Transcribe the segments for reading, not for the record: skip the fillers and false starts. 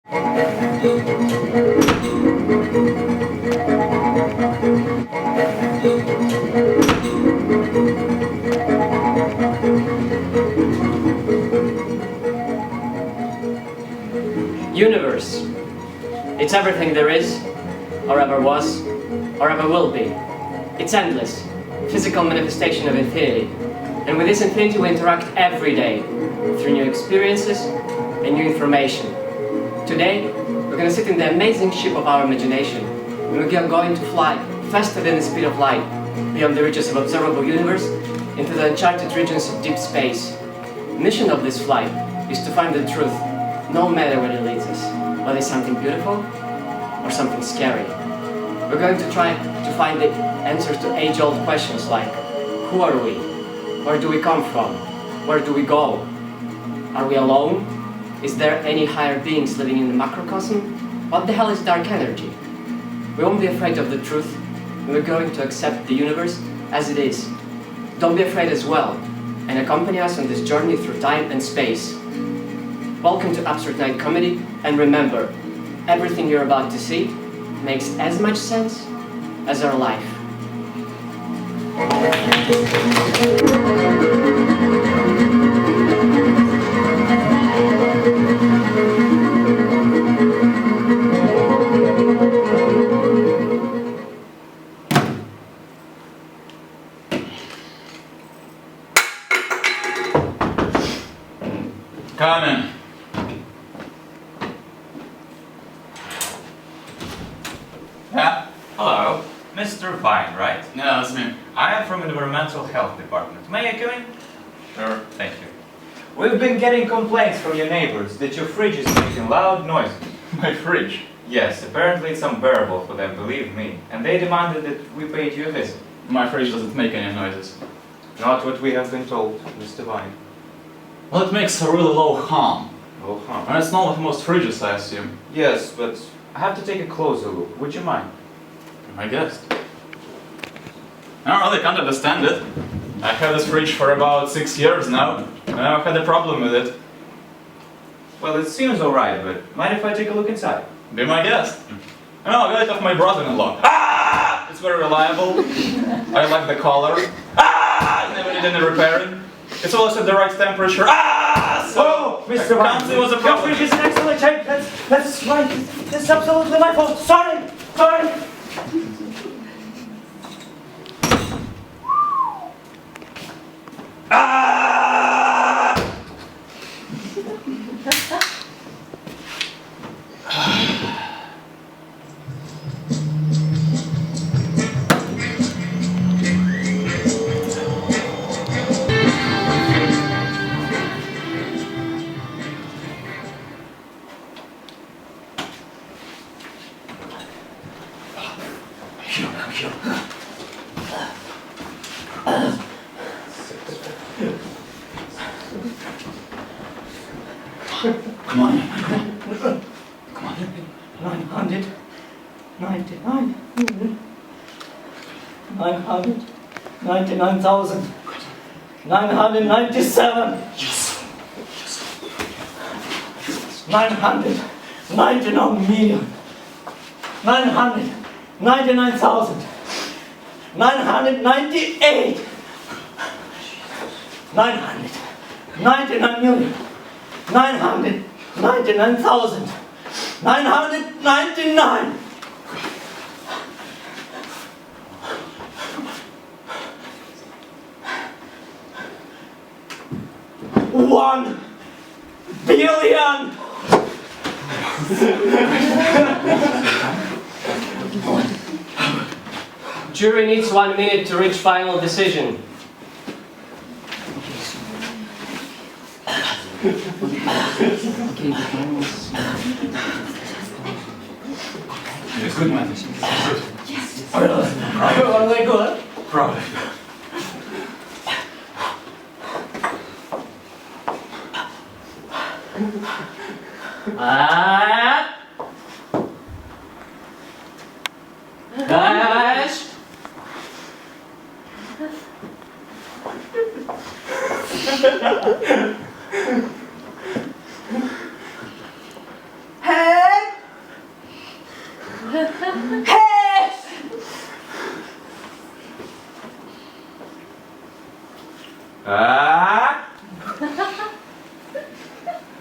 Universe. It's everything there is, or ever was, or ever will be. It's endless, physical manifestation of infinity. And with this infinity we interact every day, through new experiences and new information. Today, we're going to sit in the amazing ship of our imagination, and we're going to fly faster than the speed of light, beyond the reaches of observable universe, into the uncharted regions of deep space. The mission of this flight is to find the truth, no matter where it leads us, whether it's something beautiful or something scary. We're going to try to find the answers to age-old questions like, who are we? Where do we come from? Where do we go? Are we alone? Is there any higher beings living in the macrocosm? What the hell is dark energy? We won't be afraid of the truth, and we're going to accept the universe as it is. Don't be afraid as well, and accompany us on this journey through time and space. Welcome to Absurd Night Comedy, and remember, everything you're about to see makes as much sense as our life. Come in. Yeah? Hello, Mr. Vine, right? Yeah, that's me. I am from Environmental Health Department. May I come in? Sure. Thank you. We've been getting complaints from your neighbors that your fridge is making loud noises. My fridge. Yes, apparently it's unbearable for them, believe me. And they demanded that we paid you a visit. My fridge doesn't make any noises. Not what we have been told, Mr. Vine. Well, it makes a really low hum. Oh, huh. And it's not like most fridges, I assume. Yes, but I have to take a closer look. Would you mind? I guess. I really can't understand it. I have this fridge for about 6 years now, and I've had a problem with it. Well, it seems alright, but mind if I take a look inside? Be my guest. I know, I got it off my brother-in-law. Ah! It's very reliable. I like the color. Ah! Never need any repairing. It's also the right temperature. Ah! So Mr. I can't see what's the problem. Your fridge is in excellent shape. That's right. That's absolutely my fault. Sorry. Sorry. Ah! Come on. Come on. 999. 999,000. 997. Yes. 999 million. 999,000. 998. 999 million. 999,000. 999. $1 billion. Jury needs 1 minute to reach final decision. It's good, man. Are they good? Proud. Dash. Hey!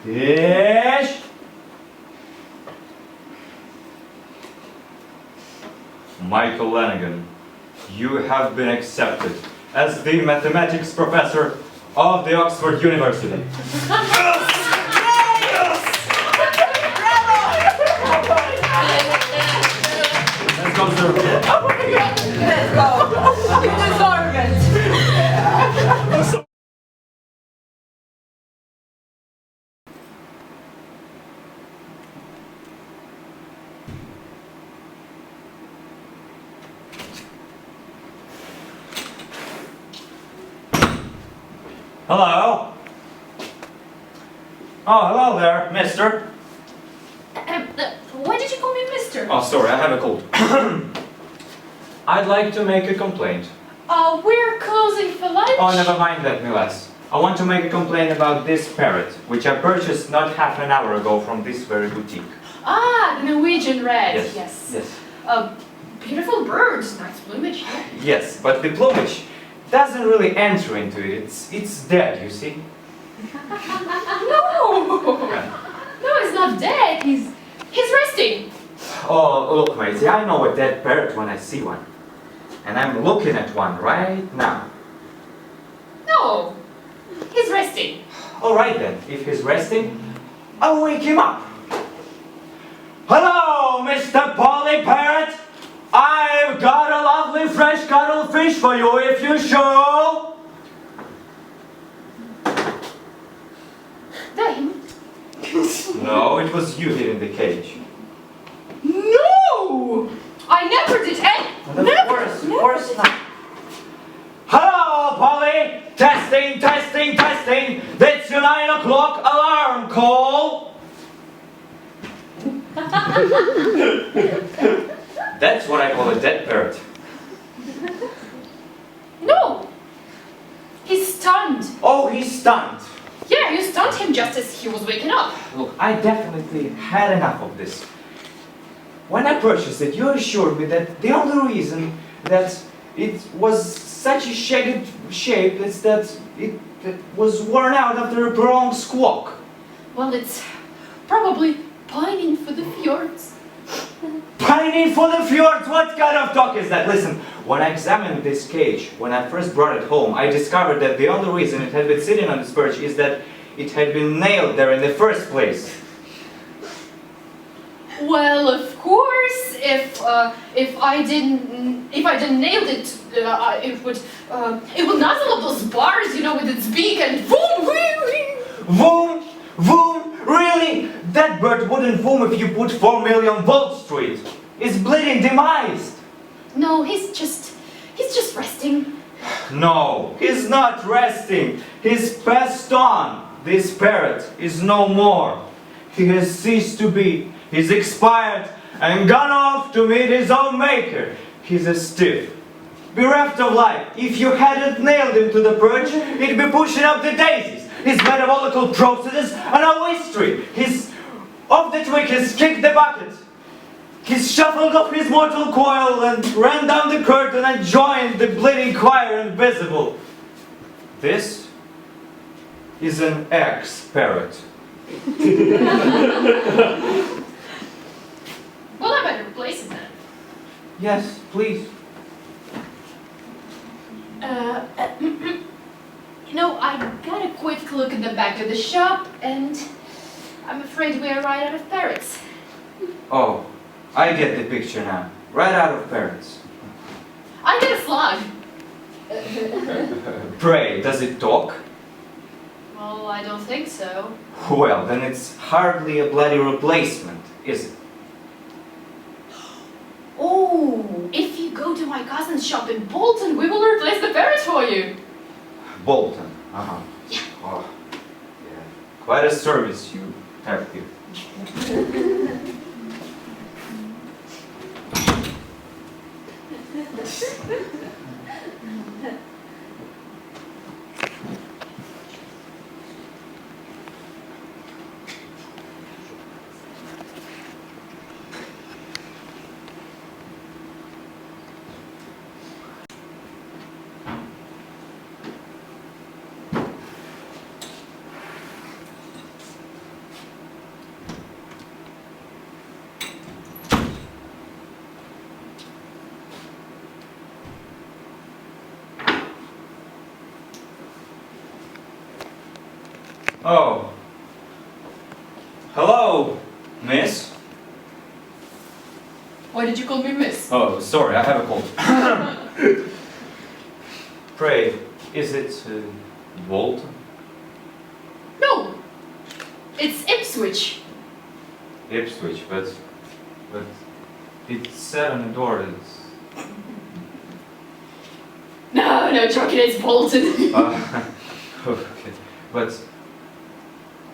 Fish! Michael Lanigan, you have been accepted as the mathematics professor of the Oxford University. Let's go, sir. Let's go. You deserve it. Hello? Oh, hello there, mister. Why did you call me mister? Oh, sorry, I have a cold. I'd like to make a complaint. We're closing for lunch. Oh, never mind that, Milas. I want to make a complaint about this parrot, which I purchased not half an hour ago from this very boutique. Ah, the Norwegian red. Yes. Yes. Beautiful birds, nice plumage. Yes, but the plumage doesn't really enter into it. It's dead, you see. No! No, he's not dead. He's resting. Oh, look, matey, I know a dead parrot when I see one. And I'm looking at one right now. No, he's resting. All right then, if he's resting, I'll wake him up. Hello, Mr. Polly Parrot. I've got a lovely fresh cuttlefish for you if you show. Dame? No, it was you here in the cage. No! I never did any. Of course not. Hello, Polly. Testing, testing, testing. That's your 9 o'clock alarm call. That's what I call a dead parrot. No! He's stunned. Oh, he's stunned. Yeah, you stunned him just as he was waking up. Look, I definitely had enough of this. When I purchased it, you assured me that the only reason that it was such a shagged shape is that it was worn out after a prolonged squawk. Well, it's probably pining for the fjords. Pining for the fjords? What kind of talk is that? Listen, when I examined this cage, when I first brought it home, I discovered that the only reason it had been sitting on this perch is that it had been nailed there in the first place. Well, of course, if I didn't nail it, it would nozzle up those bars, you know, with its beak and boom, Voom! Voom! Really? That bird wouldn't voom if you put 4 million volts to it. It's bleeding demised. No, he's just resting. No, he's not resting. He's passed on. This parrot is no more. He has ceased to be. He's expired and gone off to meet his own maker. He's a stiff, bereft of life. If you hadn't nailed him to the perch, he'd be pushing up the daisies. His metabolical processes are now history. He's off the twig, he's kicked the bucket. He's shuffled off his mortal coil and ran down the curtain and joined the bleeding choir invisible. This is an ex-parrot. Well, I better replace it then. Yes, please. You know, I got a quick look at the back of the shop, and I'm afraid we are right out of parrots. Oh, I get the picture now. Right out of parrots. I get a slug. Pray, does it talk? Well, I don't think so. Well, then it's hardly a bloody replacement, is it? Oh, if you go to my cousin's shop in Bolton, we will replace the parrot for you. Bolton. Uh-huh. Yeah. Oh, yeah. Quite a service you have here. Oh. Hello, miss. Why did you call me miss? Oh, sorry, I have a cold. Pray, is it Bolton? No, it's Ipswich. Ipswich, but it said on the door it's... No, joking, it's Bolton. Okay, but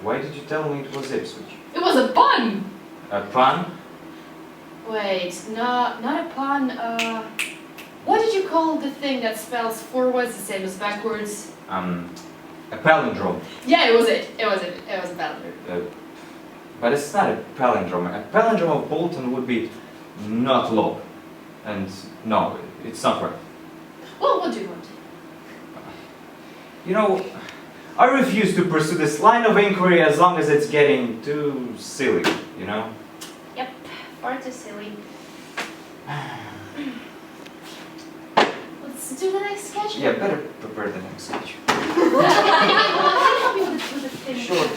why did you tell me it was Ipswich? It was a pun. A pun? Wait, no, not a pun. What did you call the thing that spells forwards the same as backwards? A palindrome. Yeah, it was it. It was a palindrome. But it's not a palindrome. A palindrome of Bolton would be not low. And no, it's not right. Well, what do you want? You know, I refuse to pursue this line of inquiry as long as it's getting too silly, you know? Yep, far too silly. Let's do the next sketch. Yeah, better prepare the next sketch. Can I help you with the thing? Sure.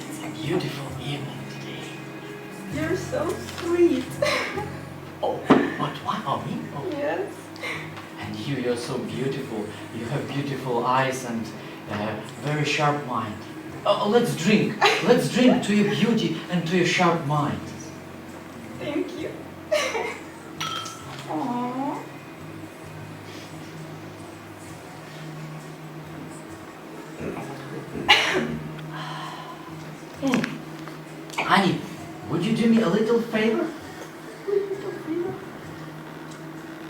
It's a beautiful evening today. You're so sweet. Oh, but what of me? Oh. Yes. And you're so beautiful. You have beautiful eyes and very sharp mind. Oh, let's drink. Let's drink to your beauty and to your sharp mind. Thank you. Aww. Honey, would you do me a little favor?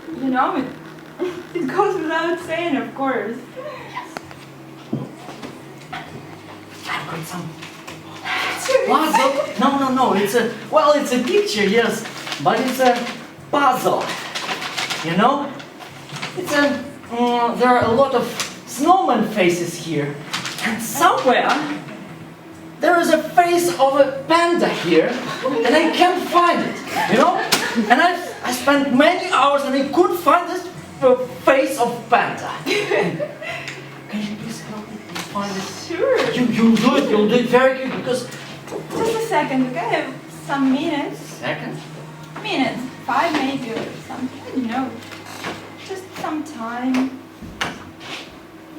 You know, it goes without saying, of course. I've got some puzzle. No. It's a picture, yes, but it's a puzzle. You know, it's a. There are a lot of snowman faces here, and somewhere there is a face of a panda here, and I can't find it. You know, and I spent many hours and I couldn't find this face of panda. Can you please help me find it? Sure. You'll do it very quick because... Just a second, okay? I have some minutes. Second? Minutes. 5 maybe or something. I don't know. Just some time.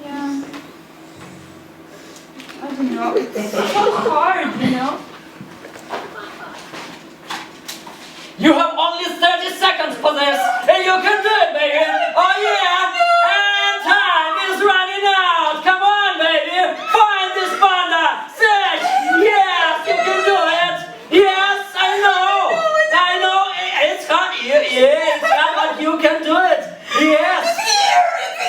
Yeah. I don't know. It's so hard, you know? You have only 30 seconds for this, and you can do it, baby! Oh yeah! And time is running out! Come on, baby! Find this panda! Search! Yes, you can do it! Yes, I know! It's hard! Yeah, it's hard, but you can do it! Yes! It's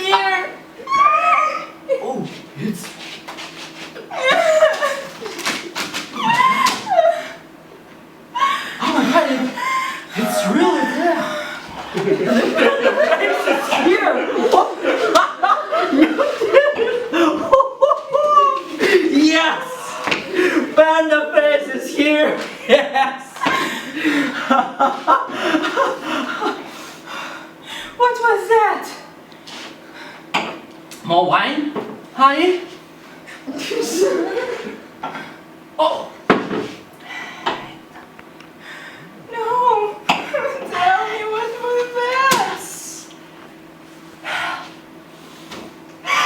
here! Oh, it's... Oh my God, it's really there. It's here. Yes, panda face is here. Yes. What was that? More wine, honey? Oh. No! Tell me what was that?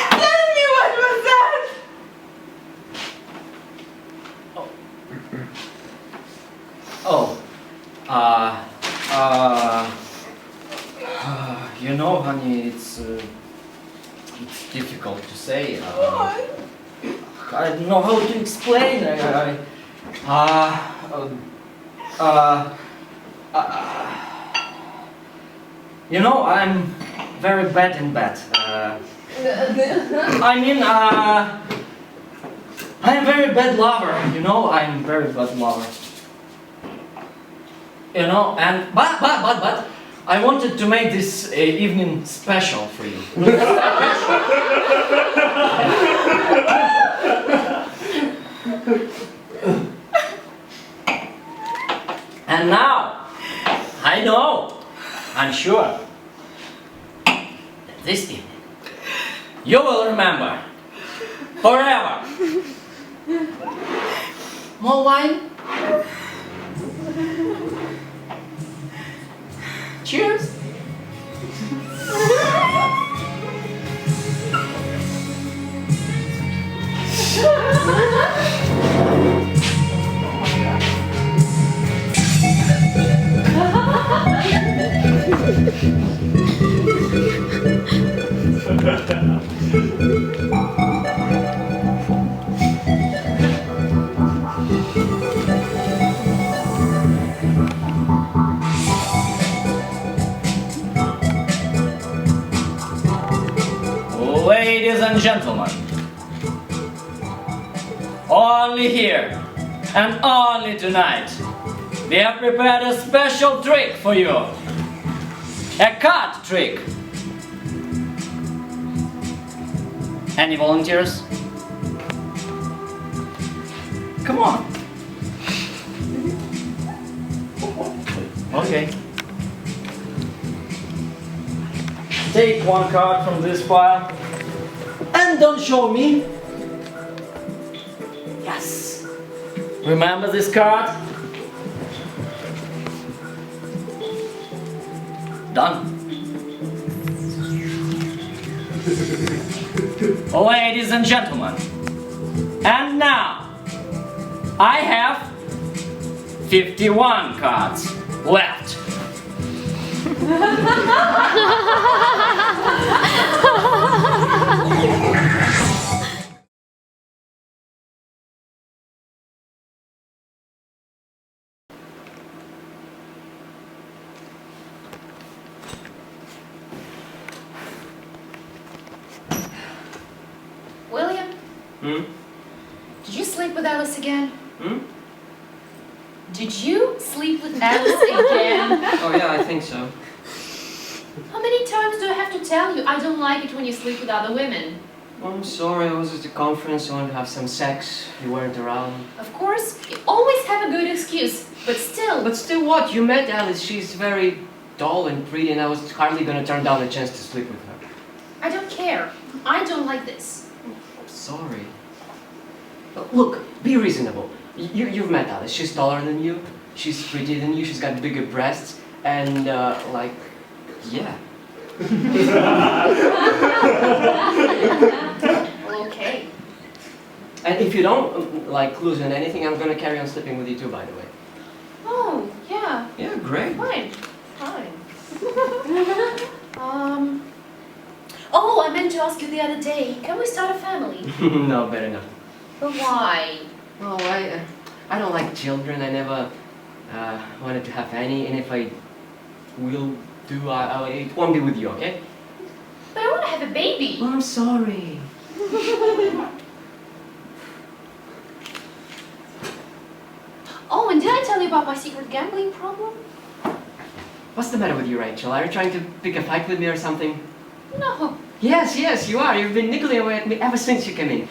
Tell me what was that? You know, honey, it's difficult to say. What? I don't know how to explain. You know, very bad in bed. I mean, I'm very bad lover, you know, I'm very bad lover. You know, and, but, I wanted to make this evening special for you. And now, I know, I'm sure, that this evening, you will remember forever. More wine? Cheers! Ladies and gentlemen, only here and only tonight, we have prepared a special trick for you. A card trick. Any volunteers? Come on. Okay. Take one card from this pile and don't show me. Yes. Remember this card? Done. Ladies and gentlemen, and now I have 51 cards left. William, did you sleep with Alice again? Did you sleep with Alice again? Oh yeah, I think so. How many times do I have to tell you I don't like it when you sleep with other women? Oh, I'm sorry, I was at the conference, I wanted to have some sex, you weren't around. Of course, you always have a good excuse, but still. But still what? You met Alice, she's very tall and pretty and I was hardly gonna turn down a chance to sleep with her. I don't care. I don't like this. I'm sorry. Look, be reasonable. You've met Alice, she's taller than you, she's prettier than you, she's got bigger breasts, and like, yeah. Well, okay. And if you don't like lose on anything, I'm gonna carry on sleeping with you too, by the way. Oh, yeah. Yeah, great. Fine. Fine. Oh, I meant to ask you the other day, can we start a family? No, better not. But why? Well, I don't like children. I never wanted to have any, and if I will do, it won't be with you, okay? But I want to have a baby. Well, I'm sorry. Oh, and did I tell you about my secret gambling problem? What's the matter with you, Rachel? Are you trying to pick a fight with me or something? No. Yes, you are. You've been niggling away at me ever since you came in.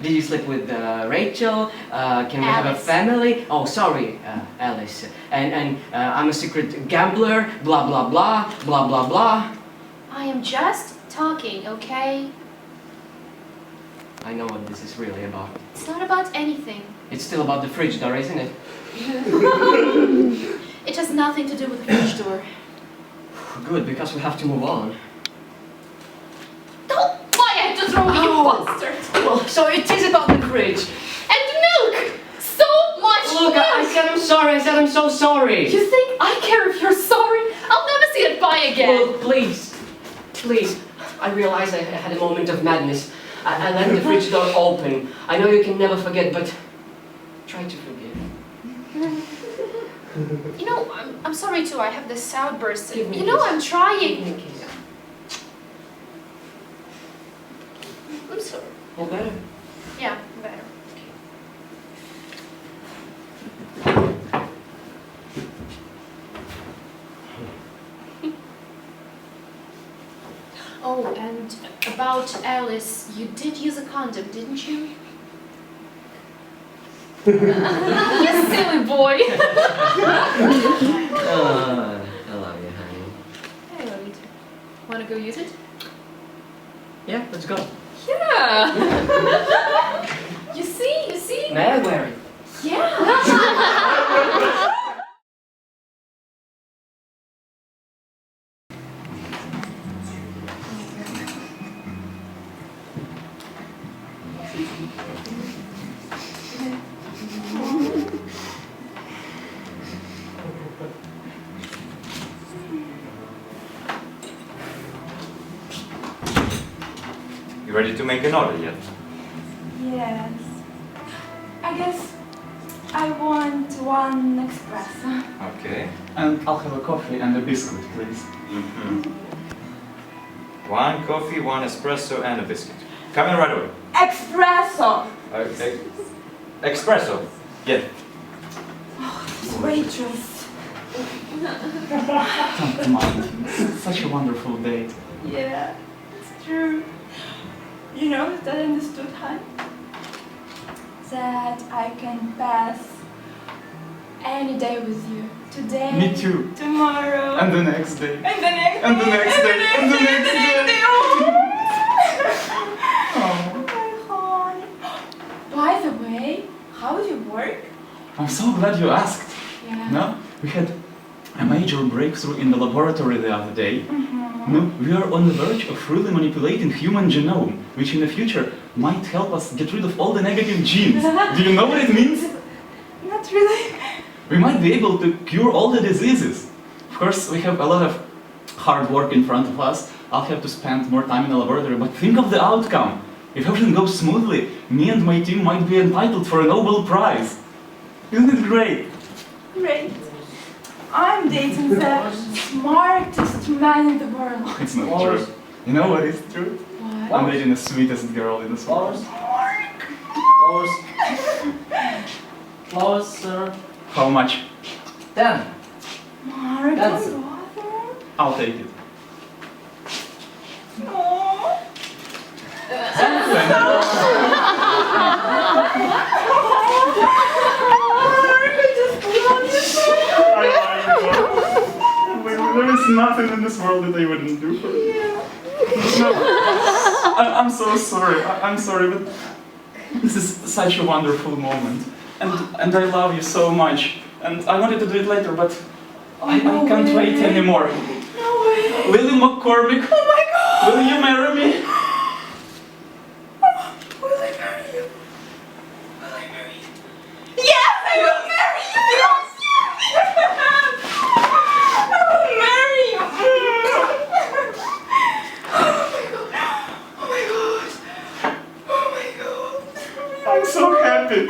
Did you sleep with Rachel? Can we have a Alice. family? Oh, sorry, Alice. And I'm a secret gambler, blah, blah, blah, blah, blah, blah. I am just talking, okay? I know what this is really about. It's not about anything. It's still about the fridge door, isn't it? It has nothing to do with the fridge door. Good, because we have to move on. Don't why I had to throw you bastard! Well, so it is about the fridge. And milk! So much Look, milk! I said I'm sorry. I said I'm so sorry. You think I care if you're sorry? I'll never see it buy again. Well, please. I realized I had a moment of madness. I left the fridge door open. I know you can never forget, but try to forgive. You know, I'm sorry too. I have this outburst. Give me You know, a kiss. I'm trying. Give me a kiss. I'm sorry. All better? Yeah, better. Oh, and about Alice, you did use a condom, didn't you? You silly boy! I love you, honey. I love you too. Wanna go use it? Yeah, let's go. Yeah! You see? May I wear it? Yeah! You ready to make an order yet? Yes. I guess I want one espresso. Okay. And I'll have a coffee and a biscuit, please. One coffee, one espresso, and a biscuit. Coming right away. Espresso! Okay. Espresso. Yeah. This waitress. Don't mind. It's such a wonderful date. Yeah, it's true. You know that I understood, huh? That I can pass any day with you. Today. Me too. Tomorrow. And the next day. And the next And the day. next day. And the next day. Oh my God. By the way, how did you work? I'm so glad you asked. Yeah. No, we had a major breakthrough in the laboratory the other day. No, we are on the verge of really manipulating human genome, which in the future might help us get rid of all the negative genes. Do you know what it means? Not really. We might be able to cure all the diseases. Of course, we have a lot of hard work in front of us. I'll have to spend more time in the laboratory, but think of the outcome. If everything goes smoothly, me and my team might be entitled for a Nobel Prize. Isn't it great? Great. I'm dating the smartest man in the world. It's not Flowers. true. You know what is true? What? I'm dating the sweetest girl in this world. Flowers. Flowers, sir. How much? 10. Mark, That's- don't bother. I'll take it. Aww. Mark, I just love you so much. There is nothing in this world that I wouldn't do for you. No, I'm so sorry. I'm sorry, but this is such a wonderful moment, and I love you so much. And I wanted to do it later, but I can't wait anymore. No way. Lily McCormick, Oh my God. will you marry me? Will I marry you? Will I marry you? Yes, I will marry you! Yes! I will marry you! Oh my God! Oh my God! I'm so happy.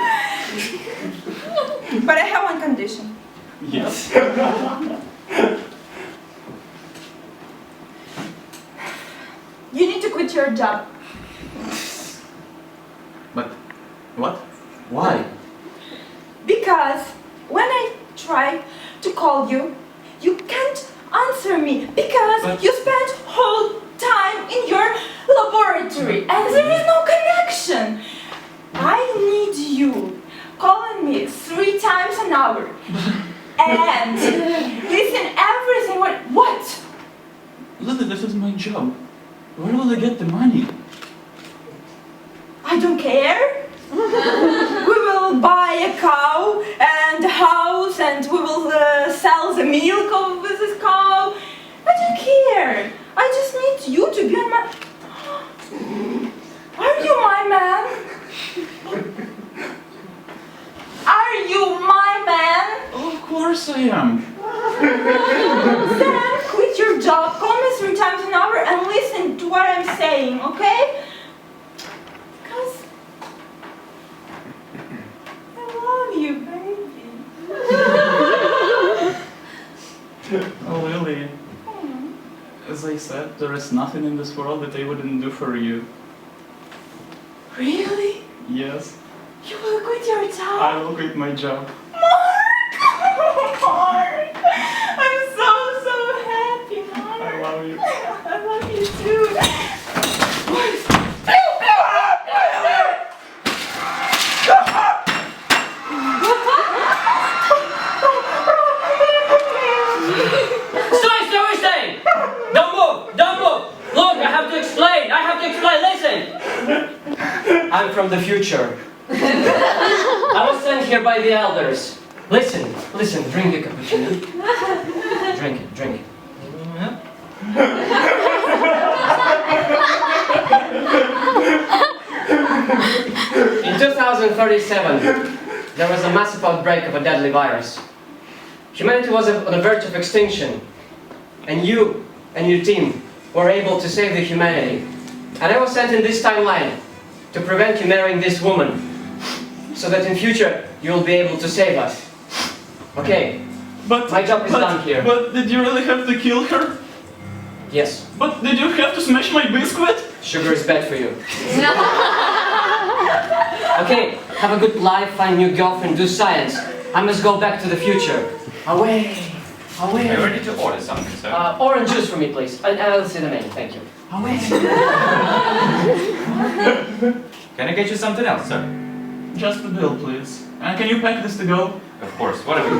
But I have one condition. Yes. You need to quit your job. But what? Why? Because when I try to call you, you can't answer me because But- you spent whole time in your laboratory and there is no connection. I need you calling me 3 times an hour and listen everything. What? Lily, this is my job. Where will I get the money? I don't care. We will buy a cow and a house and we will sell the milk of this cow. I don't care. I just need you to be on my... Are you my man? Are you my man? Of course I am. Then quit your job, call me 3 times an hour and listen to what I'm saying, okay? Because I love you, baby. Oh, Lily. As I said, there is nothing in this world that I wouldn't do for you. Really? Yes, You will quit your job? I will quit my job. Mark! Mark! I'm so happy, Mark. I love you. I love you too. Stay where you're staying! Don't move! Don't move! Look, I have to explain! Listen! I'm from the future. I was sent here by the elders. Listen, drink the cappuccino. Drink it. In 2037, there was a massive outbreak of a deadly virus. Humanity was on the verge of extinction, and you and your team were able to save the humanity. And I was sent in this timeline to prevent you marrying this woman, so that in future you'll be able to save us. Okay, my job is done here. But did you really have to kill her? Yes, But did you have to smash my biscuit? sugar is bad for you. Okay, have a good life, find new girlfriend, do science. I must go back to the future. Away. Are you ready to order something, sir? Orange juice for me, please. I'll see the menu, thank you. Away. Can I get you something else, sir? Just the bill, please. And can you pack this to go? Of course, whatever.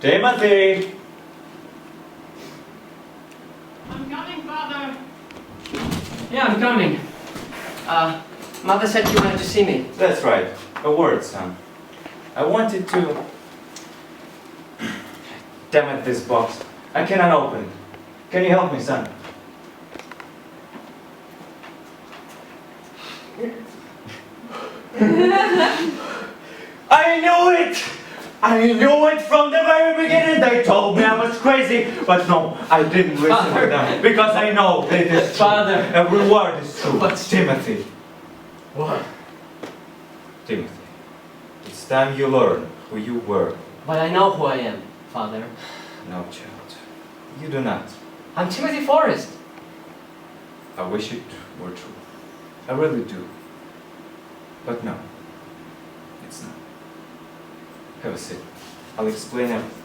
Timothy! I'm coming, Father. Yeah, I'm coming. Mother said you wanted to see me. That's right. A word, son. I wanted to... Damn it, this box. I cannot open it. Can you help me, son? I knew it! I knew it from the very beginning. They told me I was crazy, but no, I didn't listen to them because I know that it is true. Father. Every word is true. But Timothy, what? Timothy, it's time you learn who you were. But I know who I am, Father. No, child, you do not. I'm Timothy Forrest. I wish it were true. I really do. But no, it's not. Have a seat. I'll explain everything.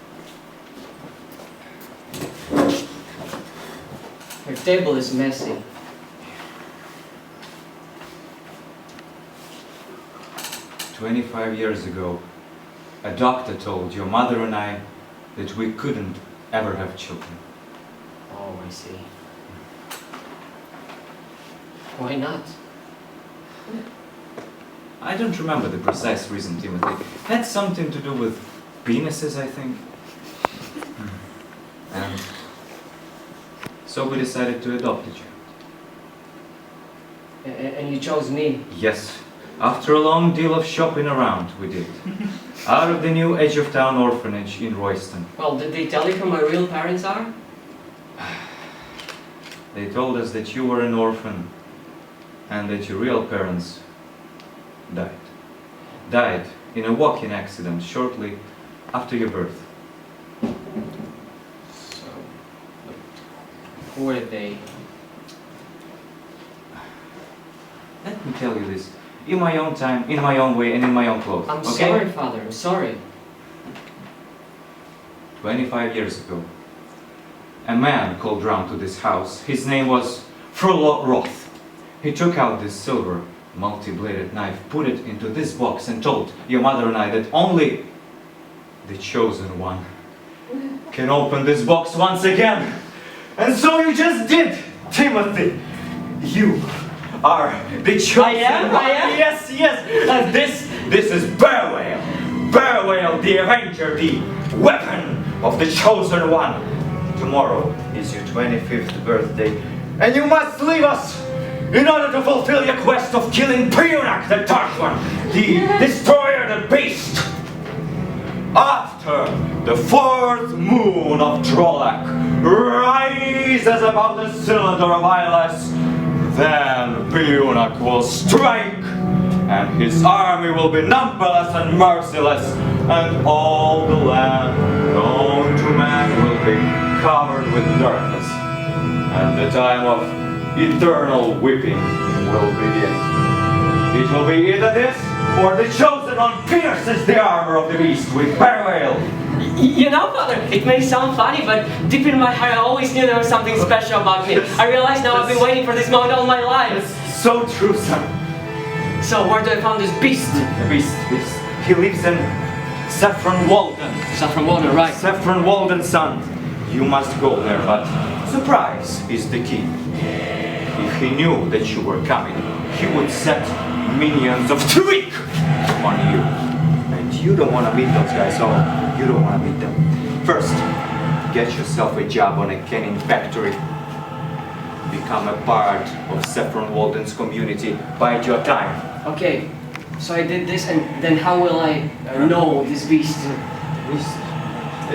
Your table is messy. "25 years ago, a doctor told your mother and I that we couldn't ever have children. Oh, I see. Why not? I don't remember the precise reason, Timothy. Had something to do with penises, I think. And so we decided to adopt a child. And you chose me. Yes, after a long deal of shopping around, we did. Out of the new Edge of Town orphanage in Royston. Well, did they tell you who my real parents are? They told us that you were an orphan and that your real parents died. Died in a walking accident shortly after your birth. So, who were they? Let me tell you this, in my own time, in my own way, and in my own clothes. I'm okay? sorry, Father, I'm sorry. 25 years ago, a man called round to this house. His name was Roth. He took out this silver multi-bladed knife, put it into this box, and told your mother and I that only the chosen one can open this box once again. And so you just did, Timothy. You are the chosen I am? one. Yes, yes. And this is Bear Whale. Bear Whale, the Avenger, the weapon of the chosen one. Tomorrow is your 25th birthday, and you must leave us in order to fulfill your quest of killing Pionak, the Dark One, the Destroyer, the Beast. After the 4th moon of Drolak rises above the cylinder of Ilas, then Pionak will strike, and his army will be numberless and merciless, and all the land known to man will be covered with darkness, and the time of eternal weeping will begin. It will be either this, or the chosen one pierces the armor of the beast with Bear Whale. You know, Father, it may sound funny, but deep in my heart I always knew there was something special about me. I realize now I've been waiting for this moment all my life. So true, son. So where do I find this beast? The beast. He lives in Saffron Walden. Saffron Walden, right. Saffron Walden, son. You must go there, but surprise is the key. If he knew that you were coming, he would set minions of Twig on you. And you don't want to meet those guys, so you don't want to meet them. First, get yourself a job on a canning factory. Become a part of Saffron Walden's community. Bide your time. Okay, so I did this, and then how will I know this beast?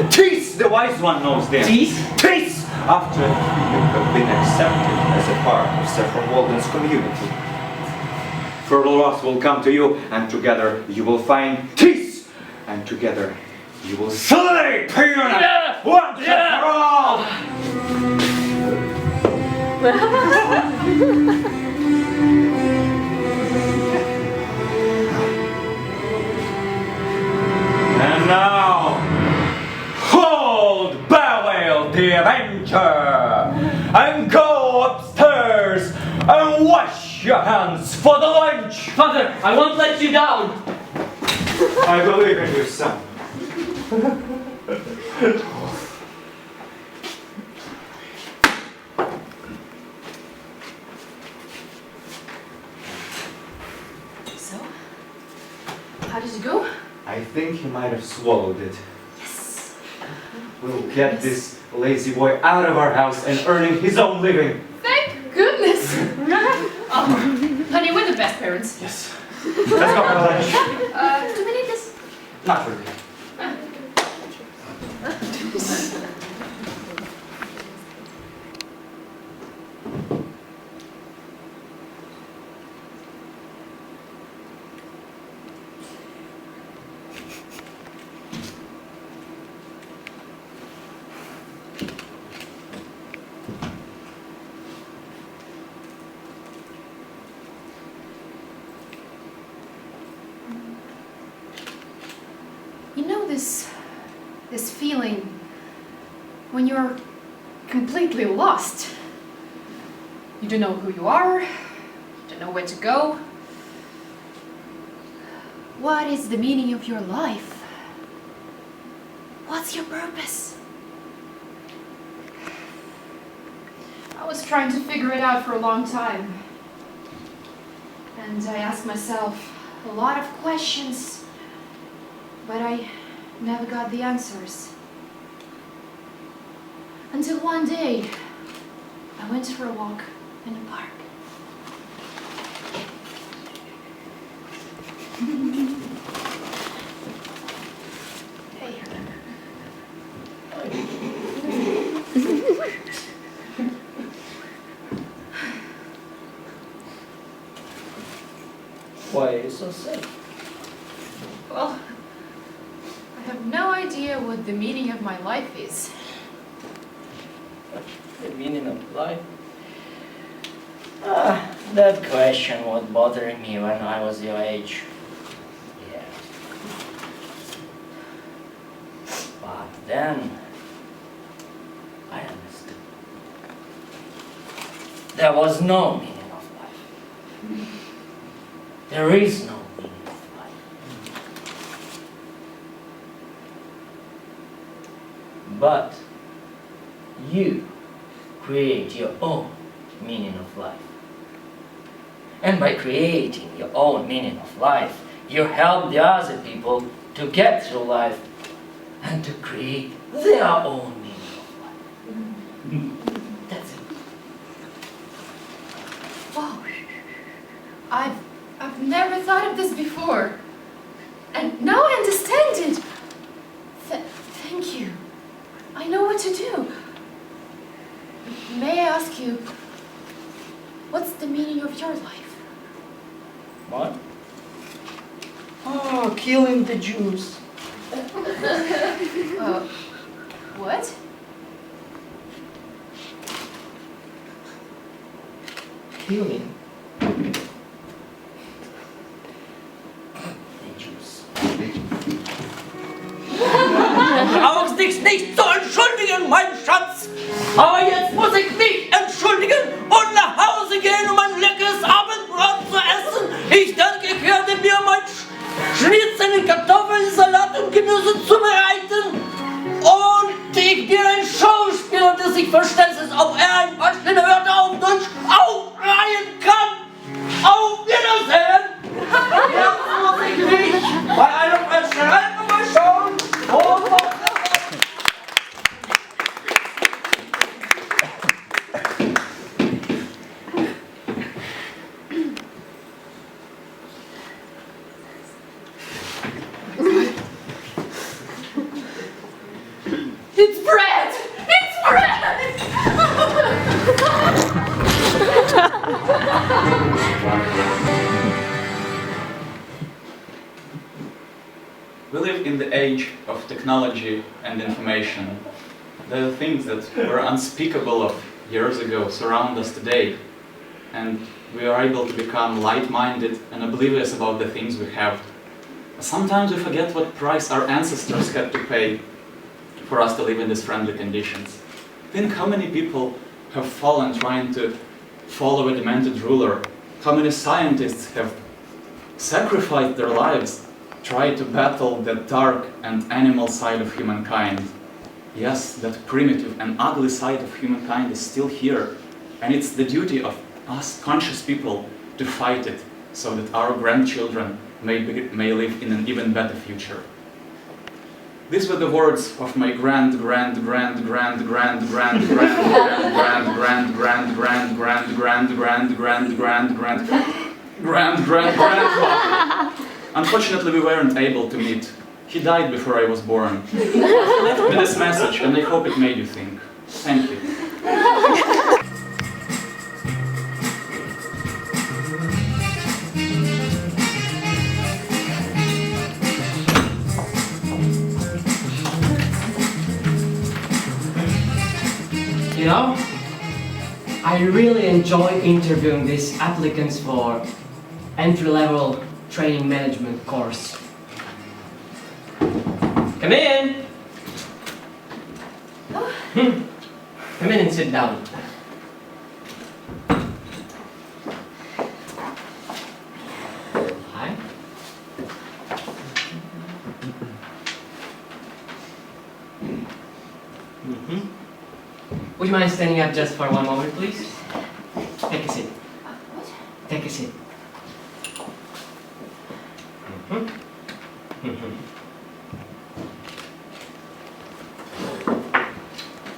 Tease, the wise one knows them. Tease? Tease! After you have been accepted as a part of Saffron Walden's community, Fertile Ross will come to you, and together you will find Tease! And together you will slay Pionak! Yeah! Once and for all! And now, hold Bear Whale, the Avenger, and go upstairs and wash your hands for the lunch. Father, I won't let you down. I believe in you, son. So, how did it go? I think he might have swallowed it. Yes. We'll get this lazy boy out of our house and earning his own living. Thank goodness. Honey, we're the best parents. Yes. Let's go for lunch. Do we need this? Not really. You know this feeling when you're completely lost. You don't know who you are, you don't know where to go. What is the meaning of your life? What's your purpose? I was trying to figure it out for a long time. And I asked myself a lot of questions, but I never got the answers. Until one day, I went for a walk in the park. Hey. Why are you so sad? Well, I have no idea what the meaning of my life is. The meaning of life? That question was bothering me when I was your age. Yeah. But then, I understood. There was no meaning of life. There is no meaning of life. But you create your own meaning of life. And by creating your own meaning of life, you help the other people to get through life and to create their own meaning of life. That's it. Wow. I've never thought of this before. And now I understand it. Thank you. I know what to do. May I ask you, what's the meaning of your life? What? Oh, killing the Jews. What? Killing the Jews. Brauchst dich nicht zu entschuldigen, mein Schatz. Aber jetzt muss ich mich entschuldigen und nach Hause gehen, um ein leckeres Abendbrot zu essen. Ich denke, ich werde mir mein Schnitzel in Kartoffelsalat und Gemüse zubereiten. Und ich bin ein Schauspieler, der sich verstellt ist, ob er ein paar schlimme Wörter auf Deutsch aufreihen kann. Auf Wiedersehen! Jetzt muss ich mich bei einem Erschrecken mal schauen. It's bread! It's bread! We live in the age of technology and information. The things that were unspeakable of years ago surround us today, and we are able to become light-minded and oblivious about the things we have. Sometimes we forget what price our ancestors had to pay for us to live in these friendly conditions. Think how many people have fallen trying to follow a demented ruler, how many scientists have sacrificed their lives, tried to battle the dark and animal side of humankind. Yes, that primitive and ugly side of humankind is still here, and it's the duty of us conscious people to fight it so that our grandchildren may live in an even better future. These were the words of my grandfather. Unfortunately, we weren't able to meet. He died before I was born. He left me this message, and I hope it made you think. Thank you. You know, I really enjoy interviewing these applicants for entry-level training management course. Come in! Come in and sit down. Hi. Would you mind standing up just for one moment, please? Take a seat. What? Take a seat.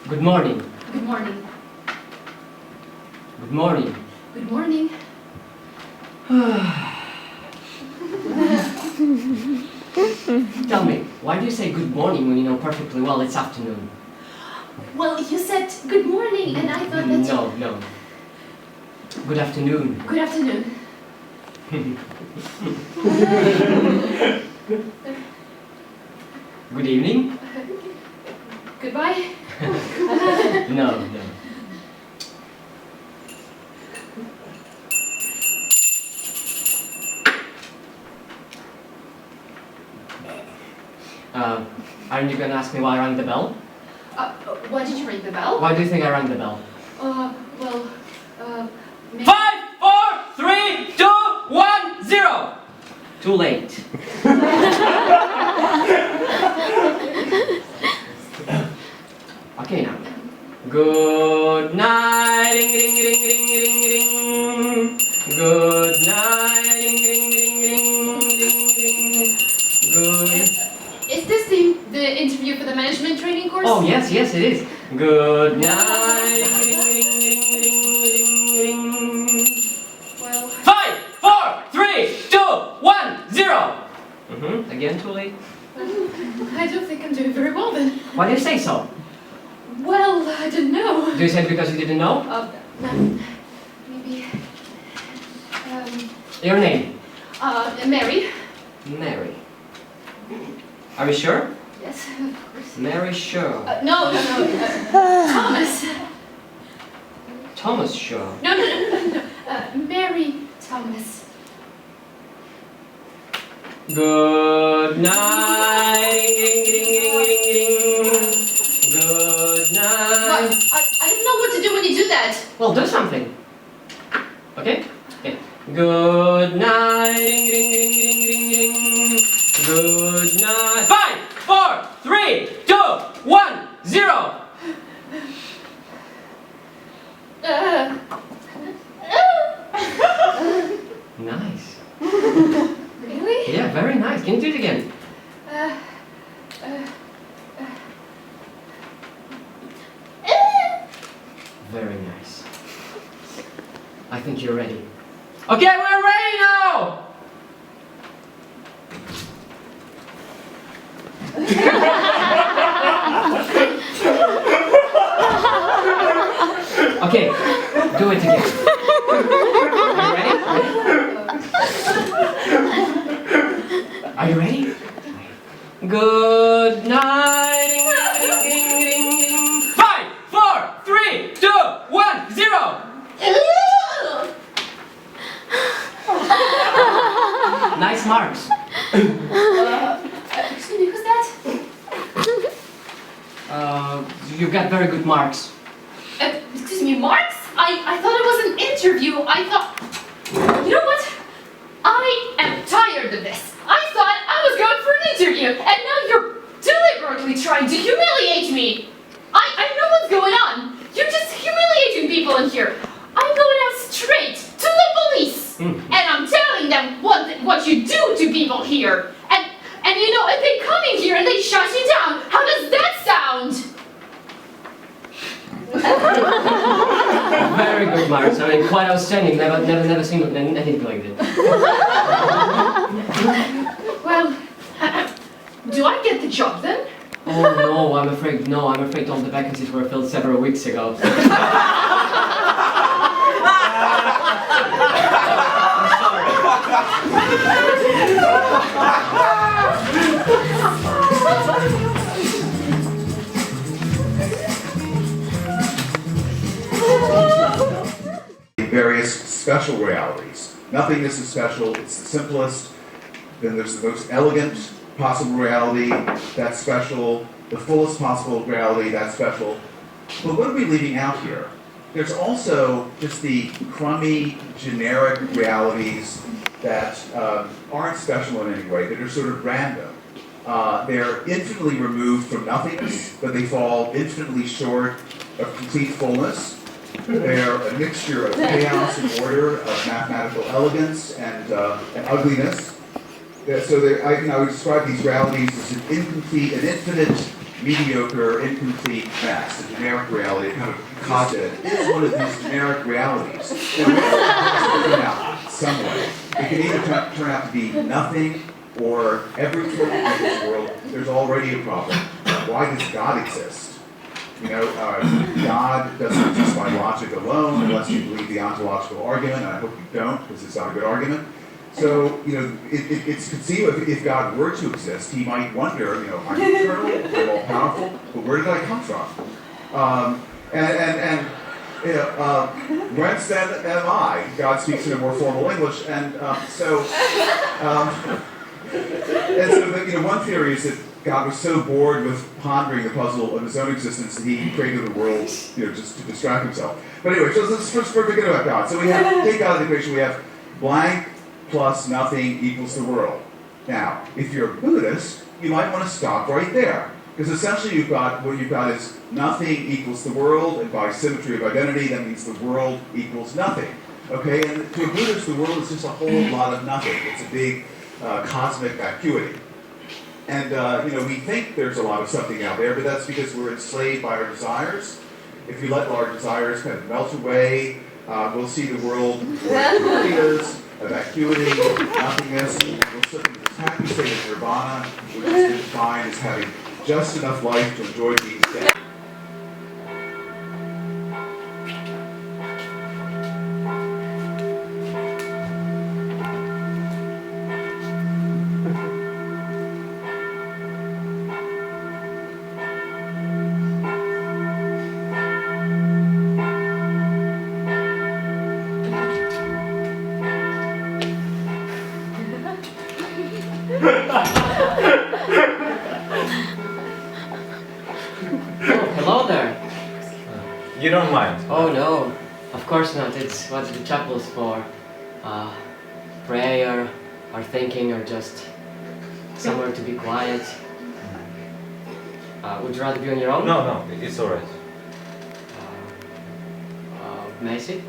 Good morning. Good morning. Good morning. Good morning. Tell me, why do you say good morning when you know perfectly well it's afternoon? Well, you said good morning, and I thought that No. Good afternoon. Good afternoon. Good evening? Goodbye. No. Aren't you gonna ask me why I rang the bell? Why did you ring the bell? Why do you think I rang the bell? Maybe... 5, 4, 3, 2, 1, 0! Too late. Okay now. Good night, ding ding ding ding ding ding. Good night, ding ding ding ding ding ding. Good. Is this the interview for the management training course? Oh yes, yes it is. Good night, ding ding ding ding ding ding. Well, 5, 4, 3, 2, 1, 0. Again, too late. I don't think I'm doing very well then. Why do you say so? Well, I don't know. Do you say it because you didn't know? Maybe. Your name? Mary. Mary. Are you sure? Yes, of course. Mary Shaw. No. Thomas. Thomas Shaw. No. Mary Thomas. Good night. Ding, ding, ding, ding, ding. Good night. What? I don't know what to do when you do that. Well, do something. Okay? Okay. Good night. Ding, ding, ding, ding, ding, ding. Good night. 5, 4, 3, 2, 1, 0. Nice. Really? Yeah, very nice. Can you do it again? Very nice. I think you're ready. Okay, we're ready now! Okay, do it again. Are you ready? Good night. Ding, ding, ding, ding. 5, 4, 3, 2, 1, 0. Nice marks. Excuse me, who's that? You got very good marks. Excuse me, Marks? I thought it was an interview. I thought... You know what? I am tired of this. I thought I was going for an interview, and now you're deliberately trying to humiliate me. I know what's going on. You're just humiliating people in here. I'm going out straight to the police, and I'm telling them what you do to people here. And you know, if they come in here and they shut you down, how does that sound? Very good marks. I mean, quite outstanding. Never seen anything like this. Well, do I get the job then? Oh no, I'm afraid all the vacancies were filled several weeks ago. Various special realities. Nothingness is special, it's the simplest. Then there's the most elegant possible reality, that's special. The fullest possible reality, that's special. But what are we leaving out here? There's also just the crummy, generic realities that aren't special in any way, that are sort of random. They're infinitely removed from nothingness, but they fall infinitely short of complete fullness. They're a mixture of chaos and order, of mathematical elegance and ugliness. So I would describe these realities as an incomplete, an infinite, mediocre, incomplete mess, a generic reality, kind of concept. It is one of these generic realities. And it has to turn out some way. It can either turn out to be nothing, or every problem in this world, there's already a problem. Why does God exist? You know, God doesn't exist by logic alone, unless you believe the ontological argument, and I hope you don't, because it's not a good argument. So, you know, it's conceivable if God were to exist, he might wonder, you know, I'm eternal, I'm all-powerful, but where did I come from? Whence then am I? God speaks in a more formal English, and so one theory is that God was so bored with pondering the puzzle of his own existence that he created the world, you know, just to distract himself. But anyway, so let's first forget about God. So we have, take out of the equation, we have blank plus nothing equals the world. Now, if you're a Buddhist, you might want to stop right there. Because essentially what you've got is nothing equals the world, and by symmetry of identity, that means the world equals nothing. Okay, and to a Buddhist, the world is just a whole lot of nothing. It's a big cosmic vacuity. And we think there's a lot of something out there, but that's because we're enslaved by our desires. If you let our desires kind of melt away, we'll see the world for what it really is, a vacuity, nothingness. We'll slip into this happy state of nirvana, which is defined as having just enough life to enjoy being dead. Hello there. You don't mind? Oh no, of course not. It's what the chapel's for. Prayer, or thinking, or just somewhere to be quiet. Would you rather be on your own? No, it's alright. May I sit?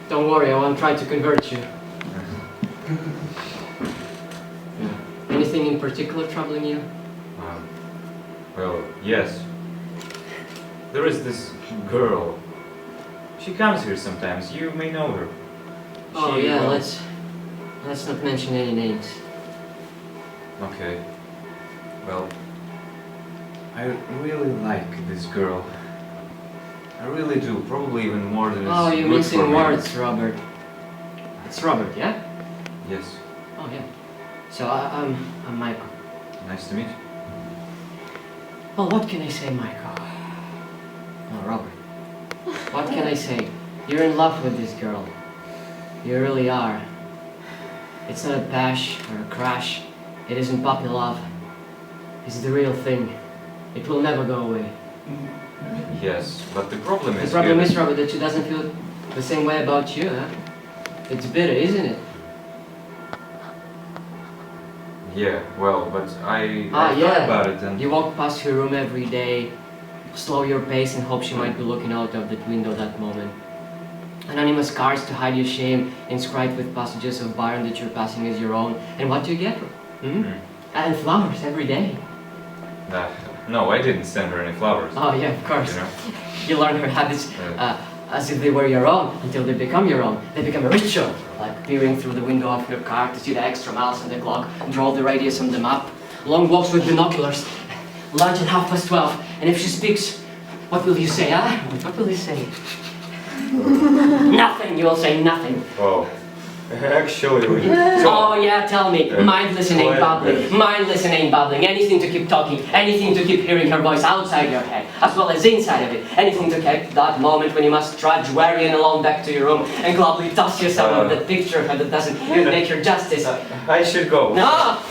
Don't worry, I won't try to convert you. Anything in particular troubling you? Well, yes. There is this girl. She comes here sometimes. You may know her. Oh yeah, let's not mention any names. Okay. Well, I really like this girl. I really do. Probably even more than Oh, it's you're good for missing me. words, Robert. It's Robert, yeah? Yes. Oh yeah. So I'm Michael. Nice to meet you. Well, what can I say, Michael? Oh, Robert. What can I say? You're in love with this girl. You really are. It's not a bash or a crash. It isn't puppy love. It's the real thing. It will never go away. Yes, but the problem is... The problem here- is, Robert, that she doesn't feel the same way about you, huh? It's bitter, isn't it? Yeah, well, but I Ah, thought yeah. about it and... You walk past her room every day, slow your pace and hope she might be looking out of that window that moment. Anonymous cards to hide your shame, inscribed with passages of Byron that you're passing as your own. And what do you get? And flowers every day. No, I didn't send her any flowers. Oh yeah, of course. You know? You learn her habits as if they were your own, until they become your own. They become a ritual, like peering through the window of your car to see the extra miles on the clock and draw the radius on the map. Long walks with binoculars, lunch at 12:30, and if she speaks, what will you say, huh? What will you say? Nothing, you will say nothing. Oh, actually, we... Oh yeah, tell me. Mindless and ain't Quite babbling. good. Mindless and ain't babbling. Anything to keep talking. Anything to keep hearing her voice outside your head, as well as inside of it. Anything to keep that moment when you must trudge weary and alone back to your room and gladly toss yourself with that picture of her that doesn't even make her justice. I should go. No!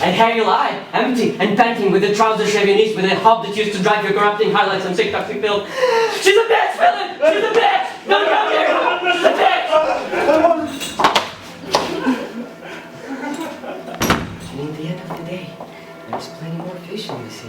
And here you lie, empty and panting with the trousers shaving knees with the hob that used to drive your corrupting highlights on TikTok filled. She's a bitch, Philip! She's a bitch! Don't come here! She's a bitch! And in the end of the day, there's plenty more fish in the sea.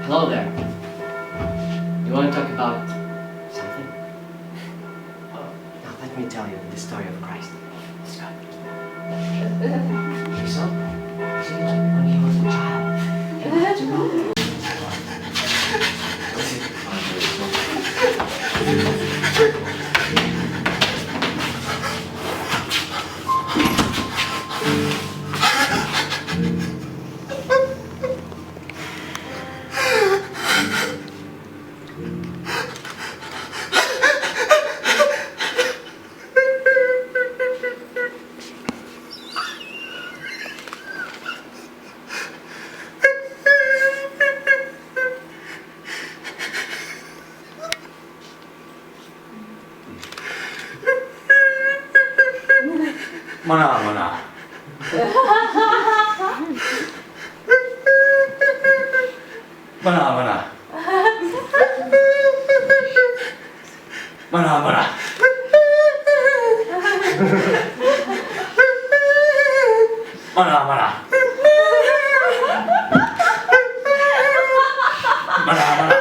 Hello there. You want to talk about something? Now let me tell you the story of Christ. Let's go. You saw? See, when he was a child, he had to go. Manha Manha. Manha Manha. Manha Manha. Manha Manha. Manha Manha.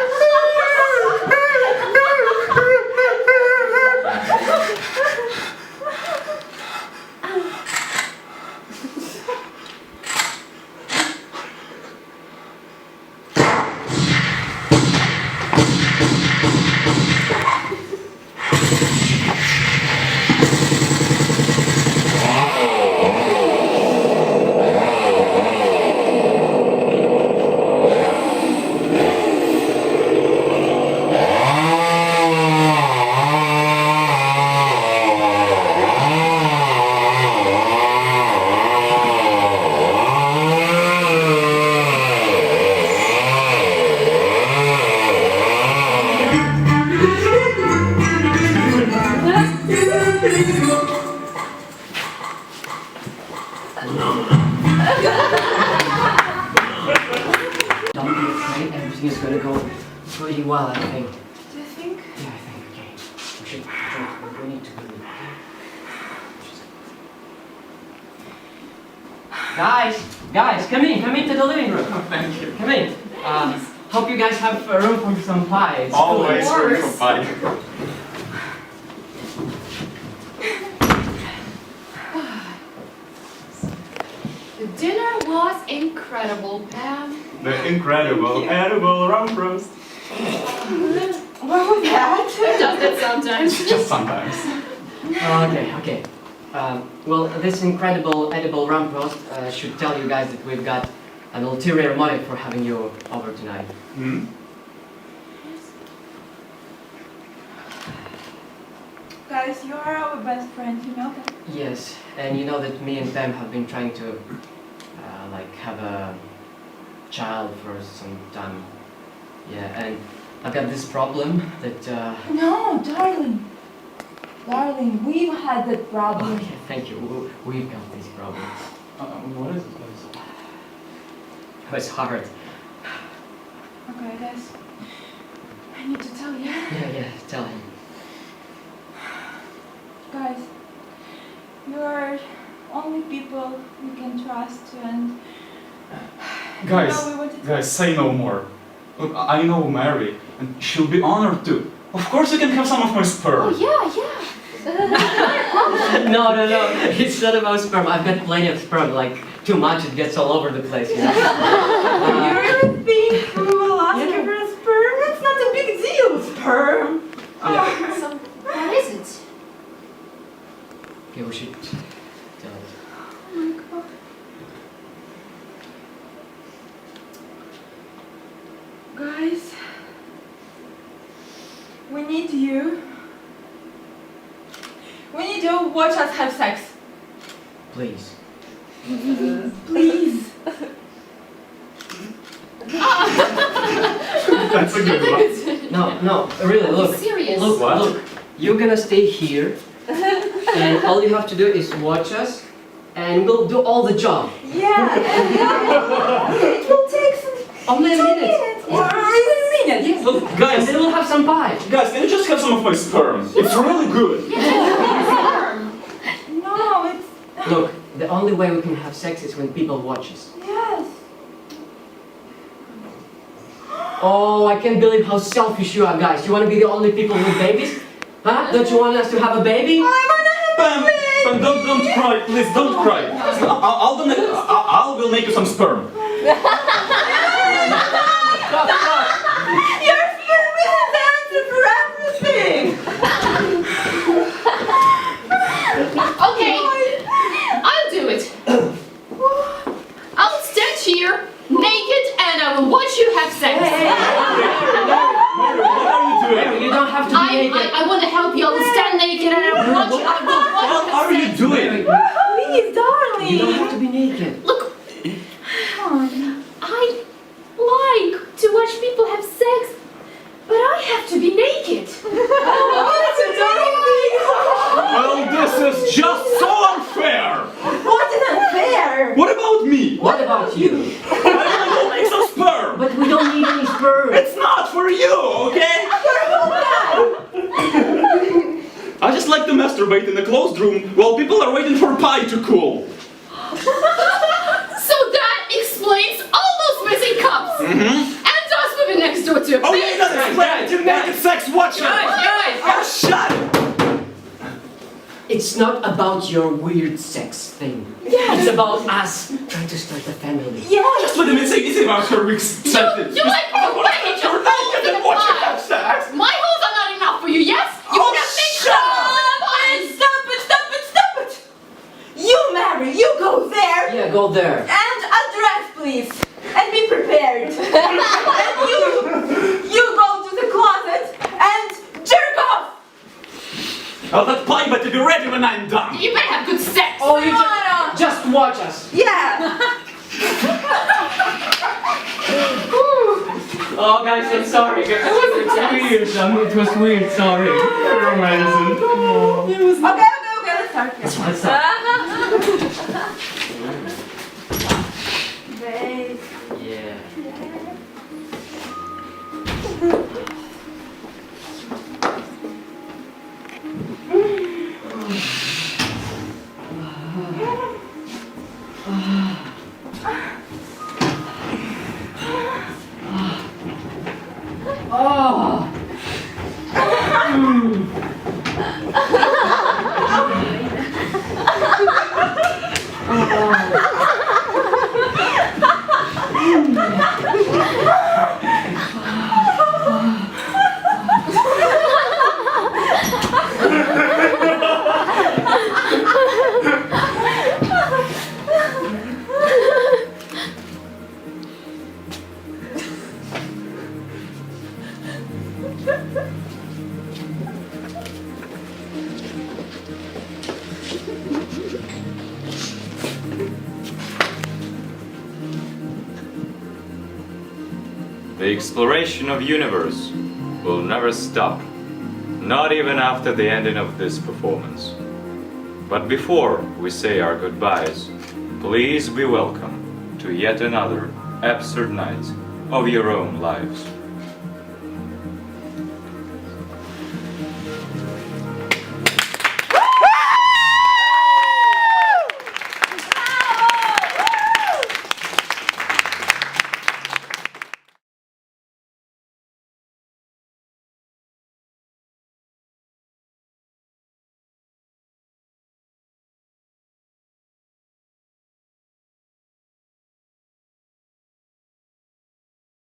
Don't be afraid, everything is gonna go pretty well, I think. Do you think? Yeah, I think, okay. We need to believe. Guys, come into the living room. Thank you. Come in. Hope you guys have room for some pie. It's Always cool. room for pie. The dinner was incredible, Pam. The incredible edible rump roast. What was that? Who does that sometimes? Just sometimes. Okay. Well, this incredible edible rump roast should tell you guys that we've got an ulterior motive for having you over tonight. Hmm? Guys, you are our best friends, you know that? Yes, and you know that me and Pam have been trying to have a child for some time. Yeah, and I've got this problem that No, darling. Darling, we've had that problem. okay, thank you. We've got this problem. What is it? It's hard. Okay, guys. I need to tell you. Yeah, tell him. Guys, you are only people we can trust and Guys, you know, we wanted to guys, say no more. Look, I know Mary, and she'll be honored too. Of course you can have some of my sperm. Oh, yeah. No, it's not about sperm. I've got plenty of sperm, like too much, it gets all over the place, you know? You really think we will ask you for a sperm? It's not a big deal, sperm. Yeah. So, what is it? Okay, we should tell it. Oh my god. Guys, we need you. We need to watch us have sex. Please. Please. That's a good one. No, really, look. Serious? Look, you're gonna stay here, and all you have to do is watch us, and we'll do all the job. Yeah. It will take some Only a 2 minute. minutes. Or even a minute. Yes. Look, And guys, then we'll have some pie. guys, can you just have some of my sperm? It's really good. No, it's Look, the only way we can have sex is when people watch us. yes. Oh, I can't believe how selfish you are, guys. You want to be the only people with babies? Huh? Don't you want us to have a baby? Pam, don't cry, please, don't cry. I will make you some sperm. You're here with the answer for everything. Okay, I'll do it. I'll stand here, naked, and I will watch you have sex. Mary, what are you doing? You don't have to be naked. I want to help you. I will stand naked and I will watch you. I will watch you What have are you sex. doing? Please, darling. You don't have to be naked. Look, I like to watch people have sex, but I have to be naked. Well, this is just so unfair. masturbate in a closed room while people are waiting for pie to cool. So that explains all those missing cups. And us moving next door to a Oh, big... you gotta explain it to naked sex watcher! Guys! Oh, shut it! It's not about your weird sex thing. Yeah. It's about us trying to start a family. Yeah. Just wait a minute, say easy about her weak You like to wait your holes in the watch her pie. have sex! My holes are not enough for you, yes? You Oh, want to make shut Stop it, stop it, stop it! You, Mary, you go there. Yeah, go there. And a dress, please. And be prepared. And you go to the closet and jerk off. Oh, that pie better be ready when I'm done! You better have good sex. Oh, you Wanna- just watch us. Yeah. Oh, guys, I'm sorry. It was weird. It was weird. Sorry. You're amazing. Okay, let's start. Let's start. Babe. Yeah. Oh. The exploration of universe will never stop, not even after the ending of this performance. But before we say our goodbyes, please be welcome to yet another absurd night of your own lives.